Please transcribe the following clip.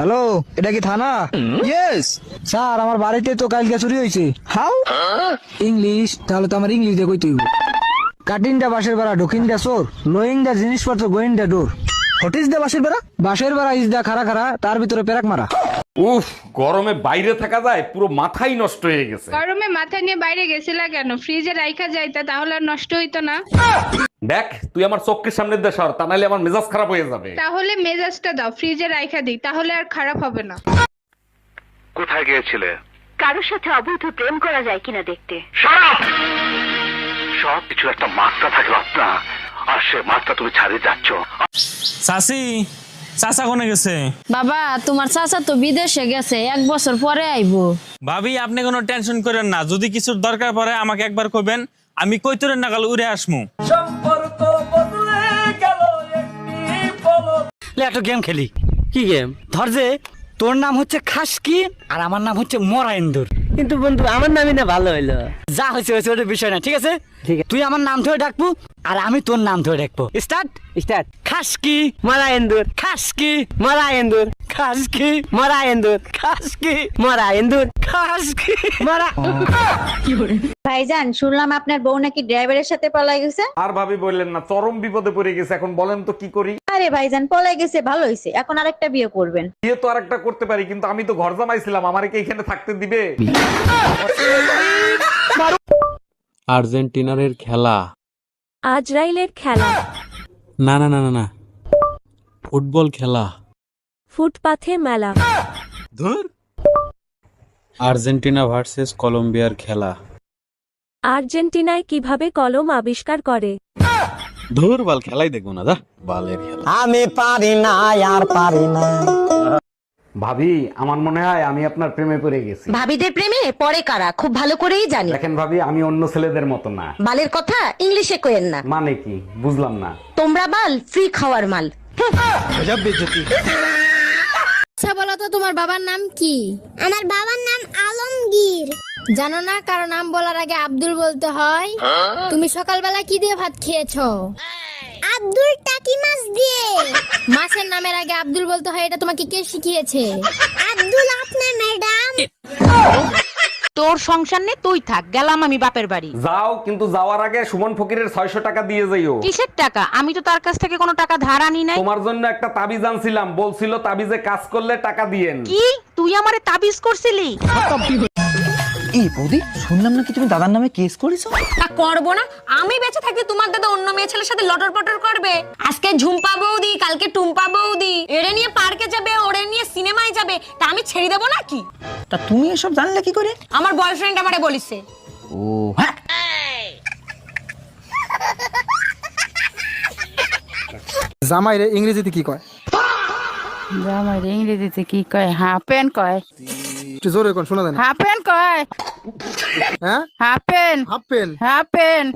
Hello, এটা কি থানা? ইয়েস স্যার, আমার বাড়িতে তো কালকে চুরি হয়েছে। How English? তাহলে তো আমার ইংলিশ দিয়ে কইতে হইব। কাটিং দা বাঁশের বেড়া, ঢুকিং দা চোর, লোয়িং দা জিনিসপত্র, going the door. What is the বাসের বেড়া? বাঁশের বেড়া ইজ দা খাড়া খাড়া, তার ভিতরে পেরাক মারা। উফ, গরমে বাইরে থাকা যায়, পুরো মাথাই নষ্ট হয়ে গেছে। গরমে মাথা নিয়ে বাইরে গেছিলা কেন? ফ্রিজে রাইখা যাইতা, তাহলে আর নষ্ট হইতো না। দেখ, তুই আমার চোখের সামনে দিয়ে সর, তা নাহলে আমার মেজাজ খারাপ হয়ে যাবে। তাহলে মেজাজটা দাও, ফ্রিজে রাইখা দিই, তাহলে আর খারাপ হবে না। কোথায় গিয়েছিলে? কারোর সাথে অবৈধ প্রেম করা যায় কিনা দেখতে। সব কিছু একটা মাত্রা থাকে আপনার, আর সে মাত্রা তুমি ছাড়িয়ে যাচ্ছ। চাচি, চাচা কোনে গেছে? বাবা, তোমার চাচা তো বিদেশে গেছে, 1 বছর পরে আইবো। ভাবি, আপনি কোনো টেনশন করেন না, যদি কিছুর দরকার পড়ে আমাকে একবার কইবেন, আমি কইতরের নাগাল উড়ে আসমু। একটা গেম খেলি। কি গেম? ধর যে তোর নাম হচ্ছে খাসকি আর আমার নাম হচ্ছে মরাইন্দুর। কিন্তু বন্ধু, আমার নামই না ভালো হইলো। যা হয়েছে হয়েছে, ওটা বিষয় না, ঠিক আছে? ঠিক আছে, তুই আমার নাম ধরে ডাকবো আর আমি তোর নাম ধরে ডাকবো। Start start. খাসকি মরাইন্দুর, খাসকি মরাইন্দুর, খাসকি মরাইন্দুর, খাসকি মরাইন্দুর, খাসকি মরা। ভাইজান, শুনলাম আপনার বউ নাকি ড্রাইভারের সাথে পলাই গেছে। আর ভাবি বললেন না, চরম বিপদে পড়ে গেছে। এখন বলেন তো কি করি? আরে ভাইজান, পলাই গেছে ভালো হয়েছে, এখন আরেকটা বিয়ে করবেন। বিয়ে তো আরেকটা করতে পারি, কিন্তু আমি তো ঘর জামাইছিলাম, আমারে কি এখানে থাকতে দিবে? আর্জেন্টিনার খেলা। আজরাইলের খেলা। না না না না না, ফুটবল খেলা। ফুটপাথে মেলা। ধুর। আর্জেন্টিনা ভার্সেস কলম্বিয়ার খেলা। আর্জেন্টিনায় কিভাবে কলম আবিষ্কার করে? ধুর বাল, খেলাই দেখবো না, দা বালের খেলা। আমি পারি না, আর পারি না। ভাবি, আমার মনে হয় আমি আপনার প্রেমে পড়ে গেছি। ভাবিদের প্রেমে পরে কারা খুব ভালো করেই জানি। দেখেন ভাবি, আমি অন্য ছেলেদের মতো না। বালের কথা ইংলিশে কইেন না। মানে কি বুঝলাম না। তোমরা বাল ফ্রি খাওয়ার মাল। আচ্ছা বলো তো, তোমার বাবার নাম কি? আমার বাবার নাম আলমগীর। জানো না কারো নাম বলার আগে আব্দুল বলতে হয়? তুমি সকালবেলা কি দিয়ে ভাত খেয়েছো? আব্দুল টাকি মাছ দিয়ে। মাছের নামের আগে আব্দুল বলতে হয়, এটা তোমাকে কে শিখিয়েছে? আব্দুল আপনার ম্যাডাম। তোর সংসার নে, তুই থাক, গেলাম আমি বাপের বাড়ি। যাও, কিন্তু যাওয়ার আগে সুমন ফকিরের 600 টাকা দিয়ে যাইও। কিসের টাকা? আমি তো তার কাছ থেকে কোনো টাকা ধার আনি নাই। তোমার জন্য একটা তাবিজ আনছিলাম, বলছিল তাবিজে কাজ করলে টাকা দিয়েন। কি তুই আমারে তাবিজ করছিলি? এই বৌদি, শুনলাম নাকি তুমি দাদার নামে কেস করেছো? তা করবো না? আমি বেঁচে থাকতে তোমার দাদা অন্য মেয়ে ছেলের সাথে লটর পটর করবে? আজকে ঝুম্পা বৌদি, কালকে টুম্পা বৌদি, এরে নিয়ে পার্কে যাবে, ওরে নিয়ে সিনেমায় যাবে, তা আমি ছেড়ে দেবো নাকি? তা তুমি এসব জানলে কি করে? আমার বয়ফ্রেন্ড আমারে বলিছে। ও হ্যাঁ। জামাইরে ইংরেজিতে কি কয়? জামাইরে ইংরেজিতে কি কয়? হাফ প্যান্ট কয়। একটু জোরে কোন, শোনা যায় না। হাফ প্যান্ট কয়। হ্যাঁ, half pant. Half pen. Half pant.